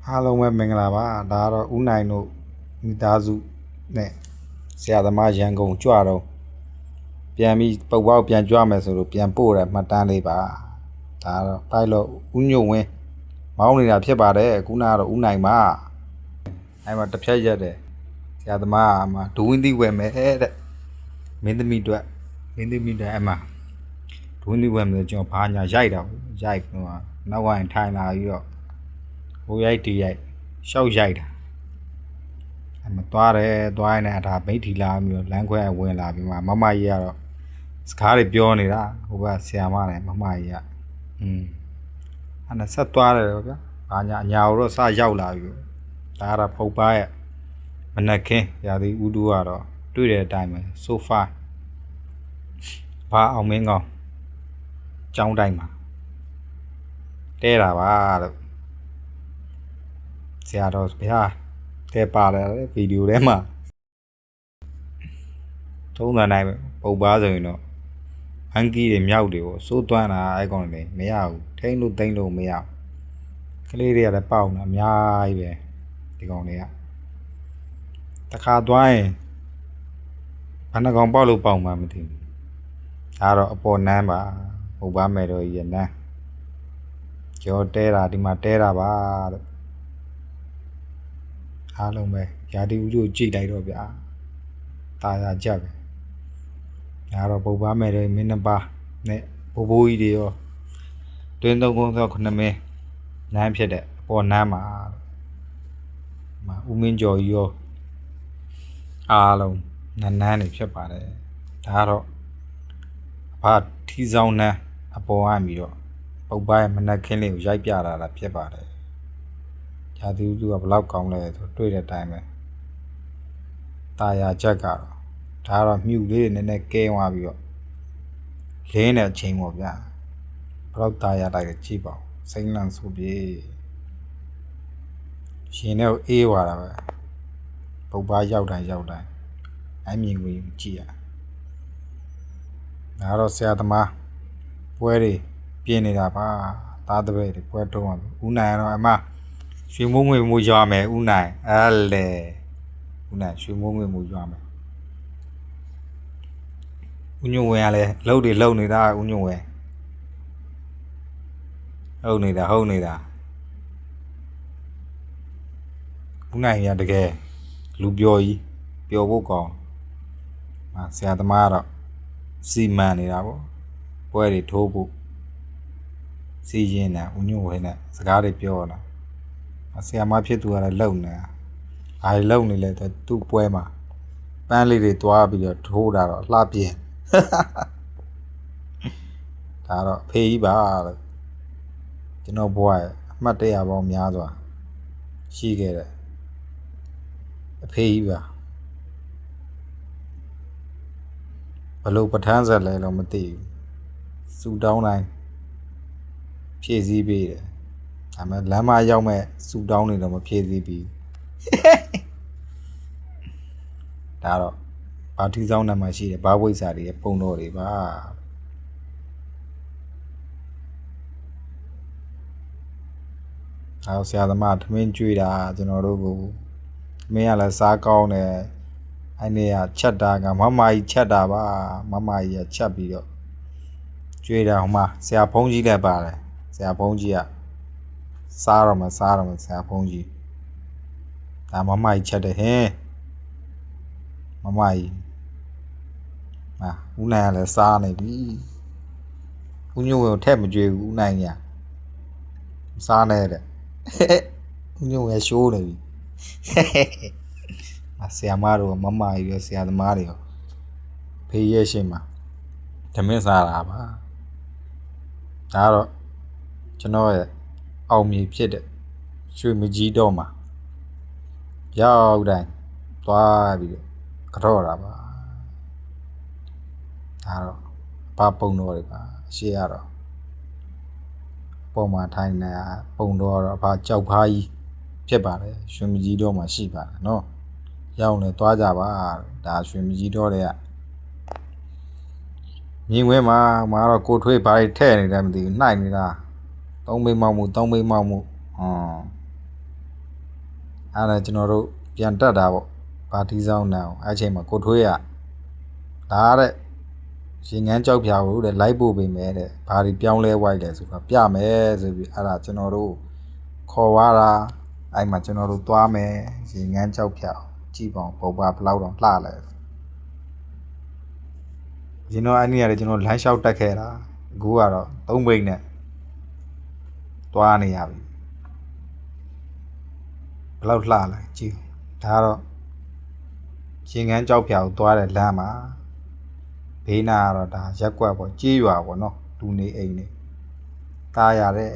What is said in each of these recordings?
အားလုံးပဲမင်္ဂလာပါဒါကတော့ဦးနိုင်တို့မိသားစုနဲ့ဆရာသမားရန်ကုန်ကြွတော့ပြန်ပြီးပုတ်ပေါက်ပြန်ကြွမယ်ဆိုလို့ပြန်ပို့ရမှတ်တမ်းလေးပါဒါတော့ပိုက်လို့ဦးညို့ဝင်းမောင်းနေတာဖြစ်ပါတယ်ခုနကတော့ဦးနိုင်ပါအဲ့မှာတစ်ဖြတ်ရက်တယ်ဆရာသမားမှာဒူးဝင်းသီးဝယ်မယ်တဲ့မင်းသမီးတို့အဲ့မှာဒူးဝင်းသီးဝယ်မယ်ကျွန်တော်ဘာညာရိုက်တာရိုက်တော့နောက်ဝိုင်းထိုင်လာပြီးတော့ဟိုရိုက်ဒီရိုက်ရှောက်ရိုက်တာအဲ့မှာသွားရင်လည်းဒါမိတ်ထီလာပြီးတော့လမ်းခွဲဝင်လာပြီးမှမမကြီးကတော့စကားတွေပြောနေတာဟိုကဆရာမနဲ့မမကြီးကအဲ့ဒါဆက်သွားတယ်ဗျာဘာညာအညာတော့စရောက်လာပြီဒါကတော့ဖုတ်ပါရဲ့မနက်ခင်းရာသီဥတုကတော့တွေ့တဲ့အတိုင်းပဲဆိုဖာဘာအောင်မင်းကောင်ကျောင်းတိုင်းမှာတဲတာပါလို့ဆရာတော်ဗျာတဲပါတယ်ဗီဒီယိုထဲမှာသုံးသန်းတိုင်းပုတ်ပါဆိုရင်တော့အန်ကီတွေမြောက်တွေကိုစိုးသွမ်းတာအဲ့ကောင်တွေမရဘူးထိန်းလို့သိမ့်လို့မရကလေးတွေကလည်းပေါက်နေတာအများကြီးပဲဒီကောင်တွေကတခါသွားရင်ဘယ်နှကောင်ပေါက်လို့ပေါက်မှမသိဘူးဒါတော့အပေါ်နန်းပါပုတ်ပါမယ်တော့ရနန်းကျော်တဲတာဒီမှာတဲတာပါလို့အားလုံးပဲရာသီဥတုကြည့်လိုက်တော့ဗျာตาရကြက်ပဲဒါတော့ပုတ်ပါမယ်တော့မင်းနှစ်ပါးနဲ့ဘိုးဘိုးကြီးတွေရောတွင်း309မင်းနန်းဖြစ်တဲ့အပေါ်နန်းမှာဦးမင်းကျော်ကြီးရောအားလုံးနန်းနေဖြစ်ပါတယ်ဒါတော့ဘာထီဆောင်နန်းအပေါ်အပြီးတော့ပုတ်ပါရဲ့မနက်ခင်းလေးကိုရိုက်ပြလာတာဖြစ်ပါတယ်ဂျာတိဥစုကဘလောက်ကောင်းလဲဆိုတွေ့တဲ့အတိုင်းပဲตาရချက်ကတော့ဒါတော့မြူလေးတွေနည်းနည်းကဲသွားပြီးတော့လင်းတဲ့အချိန်ပေါ့ဗျာဘလောက်ตาရလိုက်ကြည့်ပါဦးစိမ့်လန့်ဆိုပြေရှင်နဲ့အေးသွားတာပဲပုတ်ပါရောက်တိုင်းအမြင်ကိုကြည့်ရဒါတော့ဆရာသမားပွဲတွေပြင်းနေတာပါသားတပည့်တွေပွဲတုံးအောင်ဦးနိုင်တော့အမရွှေမိုးငွေမိုးရွာမယ်ဦးနိုင်အဲ့လေဦးနိုင်ရွှေမိုးငွေမိုးရွာမယ်ဦးညွန့်ဝင်ကလည်းလှုပ်နေတာဦးညွန့်ဝင်ဟုတ်နေတာဦးနိုင်ရတကယ်လူပြောကြီးပြောဖို့ကောင်းဆရာသမားကတော့စီမံနေတာပေါ့ပွဲတွေထိုးဖို့စီရင်တာဦးညွန့်ဝင်နဲ့စကားတွေပြောလာဆရာမဖြစ်သူကလည်းလုံနေတာဘာတွေလုံနေလဲသူ့ပွဲမှာပန်းလေးတွေတွားပြီးတော့ထိုးတာတော့လှပြင်းဒါတော့ဖေးကြီးပါလို့ကျွန်တော်ဘွားရဲ့အမှတ်တရပေါင်းများစွာရှိခဲ့တယ်အဖေးကြီးပါဘလို့ပဋ္ဌာန်းဆက်လဲတော့မသိဘူးစူတောင်းတိုင်းဖြည့်ဆည်းပေးတယ်ဒါပေမဲ့လမ်းမရောက်မဲ့စူတောင်းနေတော့မဖြည့်ဆည်းပြီးဒါတော့ဘာထီဆောင်နံမှာရှိတယ်ဘာဝိဇ္ဇာတွေပုံတော်တွေပါအော်ဆရာသမားထမင်းကျွေးတာကျွန်တော်တို့ကိုထမင်းကလည်းစားကောင်းတယ်အဲ့နေရချက်တာကမမကြီးချက်တာပါမမကြီးကချက်ပြီးတော့ကျွေးတာဟိုမှာဆရာဖုံးကြီးလည်းပါတယ်ဆရာဖုံးကြီးကစားတော့မဆရာဖုံးကြီးဒါမမကြီးချက်တယ်ဟင်းမမကြီးဦးနိုင်ကလည်းစားနေပြီဦးညို့ကိုထက်မကြွေဘူးဦးနိုင်ကစားနေတဲ့ဦးညို့ရဲ့ရှိုးနေပြီဆရာမတို့မမကြီးရောဆရာသမားတွေရောဖေးရဲ့ရှင်းမှာဓမင်းစားတာပါဒါတော့ကျွန်တော်ရဲ့အောင်မြေဖြစ်တဲ့ရွှေမကြီးတော့မှာရောက်တိုင်းသွားပြီးတော့ကြော့တာပါဒါတော့ဘာပုံတော်တွေပါအရှိရတော့ပုံမှန်ထိုင်နေတာပုံတော်တော့ဘာကြောက်ဖားကြီးဖြစ်ပါတယ်ရွှေမကြီးတော့မှာရှိပါတယ်နော်ရောက်နေသွားကြပါဒါရွှေမကြီးတော့တွေကမြင်ဝဲမှာတော့ကိုထွေးဘာတွေထဲ့နေတယ်မသိဘူးနှိုက်နေတာ3မိမောက်မှု အဲ့ဒါကျွန်တော်တို့ပြန်တက်တာပေါ့ပါတီဆောင်နံအဲ့ချိန်မှာကိုထွေးရဒါတဲ့ရင်ငန်းကြောက်ပြာကိုတဲ့လိုက်ပို့ပေးမယ်တဲ့ဘာဒီပြောင်းလဲဝိုက်လဲဆိုတော့ပြမယ်ဆိုပြီးအဲ့ဒါကျွန်တော်တို့ခေါ်သွားတာအဲ့မှာကျွန်တော်တို့သွားမယ်ရင်ငန်းကြောက်ပြာကြည့်ပါဦးပုံပါဘလောက်တော့လှလဲကျွန်တော်အဲ့နေ့ရတယ်ကျွန်တော်လမ်းလျှောက်တက်ခဲ့တာအခုကတော့3ဘိတ်နဲ့သွားနေရပြီဘလောက်လှလဲကြည့်ဒါကတော့ရင်ငန်းကြောက်ပြာကိုသွားတဲ့လမ်းမှာဘေးနာကတော့ဒါရက်ကွက်ပေါ့ကြေးရွာပေါ့နော်လူနေအိမ်နေတားရတဲ့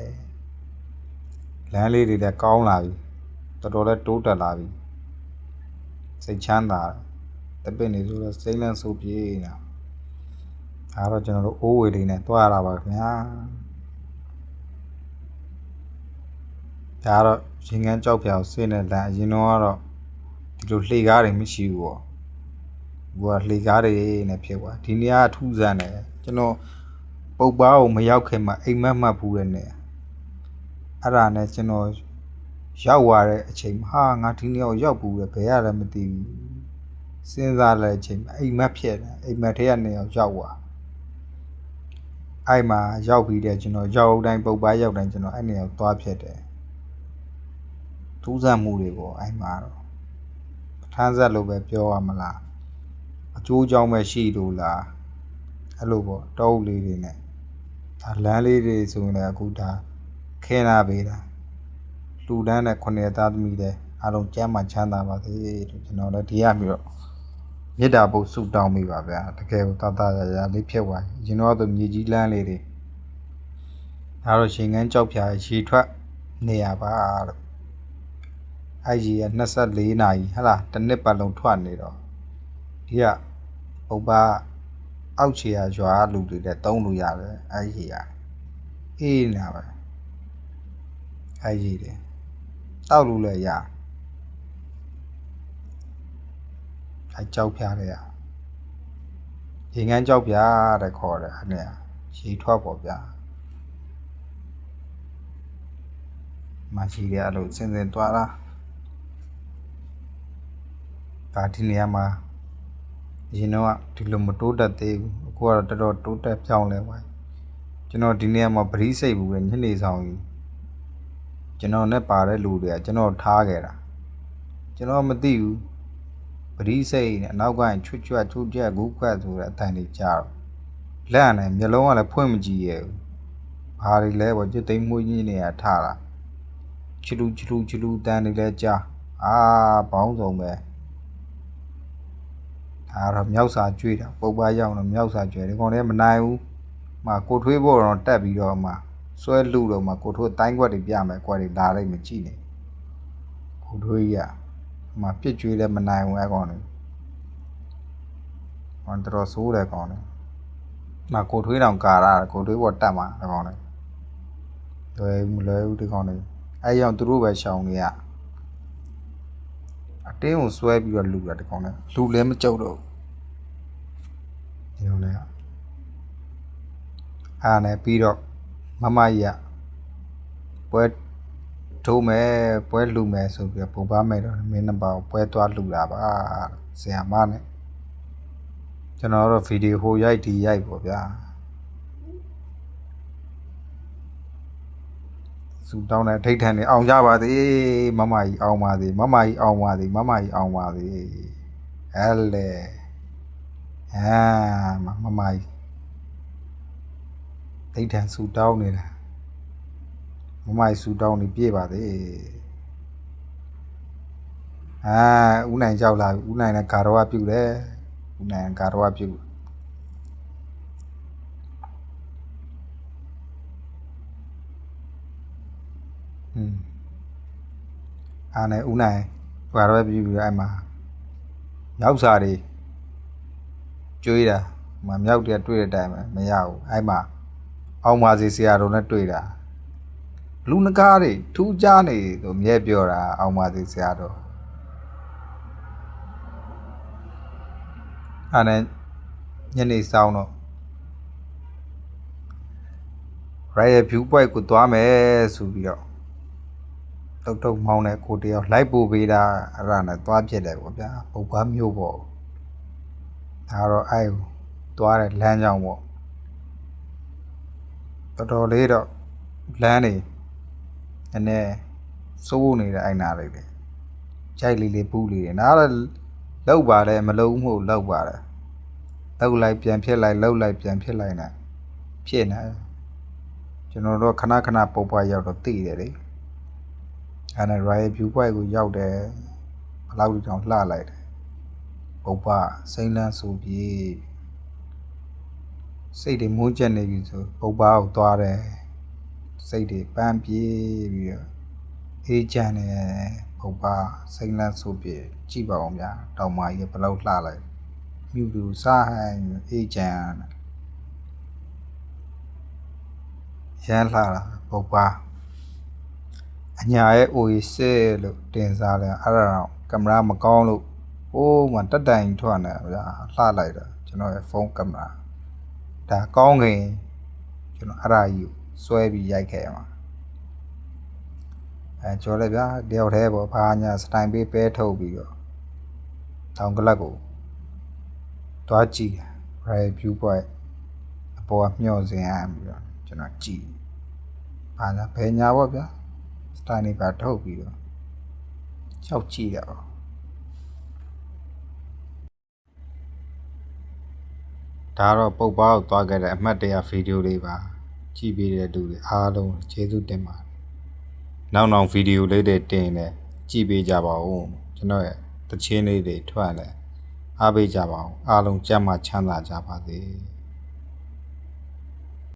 လမ်းလေးတွေလည်းကောင်းလာပြီတော်တော်လည်းတိုးတက်လာပြီစိတ်ချမ်းသာတပည့်နေဆိုတော့စိတ်လန့်ဆိုးပြေးနေတာဒါတော့ကျွန်တော်တို့အိုးဝေလေးနဲ့တွားရတာပါခင်ဗျာဒါတော့ရင်ငန်းကြောက်ပြောင်ဆင်းတဲ့လမ်းအရင်တော့ကတော့ဒီလိုလှေကားတွေမရှိဘူးပေါ့ဘူကလှေကားတွေနဲ့ဖြစ်သွားဒီနေရာကထူးဆန်းတယ်ကျွန်တော်ပုတ်ပါကိုမရောက်ခင်မှာအိမ်မက်မှတ်ဘူးတဲ့နေအဲ့ဒါနဲ့ကျွန်တော်ရောက်သွားတဲ့အချိန်မှာငါဒီနေရာကိုရောက်ဘူးလေဘယ်ရလဲမသိဘူးစဉ်းစားတဲ့အချိန်အိမ်မက်ဖြစ်တယ်အိမ်မက်ထဲကနေရောက်သွားအဲ့မှာရောက်ပြီးတဲ့ကျွန်တော်ရောက်တိုင်းပုတ်ပါရောက်တိုင်းကျွန်တော်အဲ့နေရာကိုသွားဖြစ်တယ်ထူးဆန်းမှုတွေပေါ့အဲ့မှာတော့ထမ်းဆက်လို့ပဲပြောရမလားအကျိုးကြောင့်ပဲရှိလို့လားအဲ့လိုပေါ့တောအုပ်လေးတွေနဲ့ဒါလမ်းလေးတွေဆိုရင်လည်းအခုဒါခဲနာပေးတာလူတန်းနဲ့9သားသမီးတဲ့အားလုံးကျမ်းမှချမ်းသာပါစေလို့ကျွန်တော်လည်းဒီရပြီးတော့မေတ္တာပို့ဆုတောင်းမိပါဗျာတကယ်ကိုတတရရလေးဖြစ်သွားပြီကျွန်တော်တို့မြေကြီးလမ်းလေးတွေဒါတော့ရှင်ငန်းကြောက်ဖြာရေထွက်နေရပါလို့အဲ့ကြီးက24နာရီဟလားတစ်နှစ်ပတ်လုံးထွက်နေတော့ဒီကပုပ္ပအောက်ခြေရရွာလူတွေတဲ့တုံးလို့ရတယ်အဲ့ကြီးကအေးနေတာပဲအဲ့ကြီးတယ်တောက်လို့လည်းရအဲ့ကြောက်ဖြားတဲ့ရေငန်းကြောက်ဖြားတဲ့ခေါ်တယ်အဲ့နဲ့ရေထွက်ပေါ့ဗျာမရှိတယ်အဲ့လိုစင်စင်သွားတာဒါဒီနေရာမှာရင်တော့ဒီလိုမတိုးတက်သေးဘူးအခုကတော့တော်တော်တိုးတက်ပြောင်းလဲသွားကျွန်တော်ဒီနေရာမှာပရိစိတ်ဘူးပဲညနေဆောင်ကြီးကျွန်တော်နဲ့ပါတဲ့လူတွေကကျွန်တော်ထားခဲ့တာကျွန်တော်မသိဘူးပရိစိတ်နဲ့နောက်ကချွတ်ချွတ်ချူချက်ဂူးခွက်ဆိုတဲ့အတိုင်းတွေကြားတော့လက်နဲ့မျက်လုံးကလည်းဖွင့်မကြည့်ရဘူးဘာတွေလဲပေါ့ကျွတ်သိမ်းမှုကြီးနေရထားတာချီလူတန်းတွေလည်းကြားဘောင်းဆုံးပဲဒါတော့မြောက်စာကျွေးတာပုတ်ပါရောက်တော့မြောက်စာကျွေးဒီကောင်လည်းမနိုင်ဘူးမှကိုထွေးဖို့တော့တက်ပြီးတော့မှဆွဲလူတော့မှကိုထွေးတိုင်းကွက်တွေပြမယ်ကွက်တွေလာလိုက်မကြည့်နဲ့ကိုထွေးကြီးကမှပြစ်ကျွေးလည်းမနိုင်ဘူးအဲ့ကောင်တွေဟောတော်ဆိုးတယ်ကောင်တွေမှကိုထွေးတောင်ကာတာကိုထွေးပေါ်တက်မှာအဲ့ကောင်တွေလွယ်ဘူးဒီကောင်တွေအဲ့ကြောင့်သူတို့ပဲရှောင်နေရအတင်းကိုဆွဲပြီးတော့လူတာဒီကောင်နဲ့လူလည်းမကြောက်တော့ဒီကောင်လည်းအားနဲ့ပြီးတော့မမကြီးကပွဲထိုးမယ်ပွဲလူမယ်ဆိုပြီးပုံပါမယ်တော့မင်းနှစ်ပါးပွဲသွားလူတာပါဆရာမနဲ့ကျွန်တော်တို့ဗီဒီယိုဟိုရိုက်ဒီရိုက်ပေါ့ဗျာစူတောင်းတဲ့ထိတ်ထန်နေအောင်ကြပါသေးမမကြီးအောင်ပါသေးမမကြီးအောင်ပါသေးမမကြီးအောင်ပါသေးဟဲ့လေမမကြီးထိတ်ထန်စူတောင်းနေတာမမကြီးစူတောင်းနေပြေးပါသေးဦးနိုင်ကြောက်လာဦးနိုင်နဲ့ဂါရဝပြုတ်တယ်ဦးနိုင်ဂါရဝပြုတ်အားနဲ့ဦးနိုင်ဂါရဝပြုတ်ပြီးအဲ့မှာမြောက်စာတွေကျွေးတာမြောက်တည်းတွေ့တဲ့အတိုင်းပဲမရဘူးအဲ့မှာအောင်ပါစီဆရာတော်နဲ့တွေ့တာလူနကားတွေထူးခြားနေလို့မြဲပြောတာအောင်ပါစီဆရာတော်အဲ့နဲ့ညနေဆောင်တော့ Royal View Point ကိုသွားမယ်ဆိုပြီးတော့ တုတ်မောင်းတဲ့ကိုတယောက်လိုက်ပို့ပေးတာအဲ့ဒါနဲ့သွားဖြစ်တယ်ပေါ့ဗျာပုပ်ပါမျိုးပေါ့ဒါတော့အဲ့သွားတဲ့လမ်းကြောင်းပေါ့တော်တော်လေးတော့လမ်းနေနည်းနည်းစိုးနေတဲ့အဲ့နာလေးတွေကြိုက်လေးပူးလေးတွေနားတော့လောက်ပါတယ်မလုံးမှုလောက်ပါတယ်လောက်လိုက်ပြန်ဖြစ်လိုက်လောက်လိုက်ပြန်ဖြစ်လိုက်နဲ့ဖြစ်နေကျွန်တော်တို့ခဏခဏပုပ်ပွားရောက်တော့သိတယ်လေအဲ့ဒါ Royal View Point ကိုရောက်တယ်ဘယ်လောက်တောင်လှလိုက်တယ်ပုပ်ပွားစိမ့်လန်းဆိုပြေးစိတ်တွေမွန်းကျက်နေပြီဆိုပုပ်ပွားကိုသွားတယ်စိတ်တွေပန်းပြေးပြီးတော့အေးချမ်းနေပုပ်ပွားစိမ့်လန်းဆိုပြေးကြည့်ပါဦးဗျာတောင်မကြီးဘယ်လောက်လှလိုက်မြူတူစားဟန်အေးချမ်းရမ်းလှတာပုပ်ပွားအညာရဲ့ Oasis လို့တင်စားတယ်အဲ့ဒါတော့ကင်မရာမကောင်းလို့ဟိုးမှတက်တိုင်ထွက်နေဗျာလှလိုက်တာကျွန်တော်ရဲ့ဖုန်းကင်မရာဒါကောင်းခင်ကျွန်တော်အဲ့ဒါကြီးကိုဆွဲပြီးရိုက်ခဲ့ရမှာကျော်လိုက်ဗျာတယောက်တည်းပေါ့ဘာညာစတိုင်ပေးပဲထုတ်ပြီးတော့တောင်ကလပ်ကိုတွားကြည့်တယ် Royal View Point အပေါ်ကမျှော်စင်ရပြီးတော့ကျွန်တော်ကြည့်ဘာညာဘယ်ညာပေါ့ဗျာစတိုင်နေပါထုတ်ပြီးတော့ချောက်ကြည့်ရအောင်ဒါတော့ပုပ်ပါကိုသွားခဲ့တဲ့အမှတ်တရဗီဒီယိုလေးပါကြည့်ပေးတဲ့လူတွေအားလုံးကျေးဇူးတင်ပါတယ်နောက်ဗီဒီယိုလေးတွေတင်နေကြည့်ပေးကြပါဦးကျွန်တော်ရဲ့တချင်းလေးတွေထွက်လာအားပေးကြပါဦးအားလုံးကြမ်းမှချမ်းသာကြပါစေ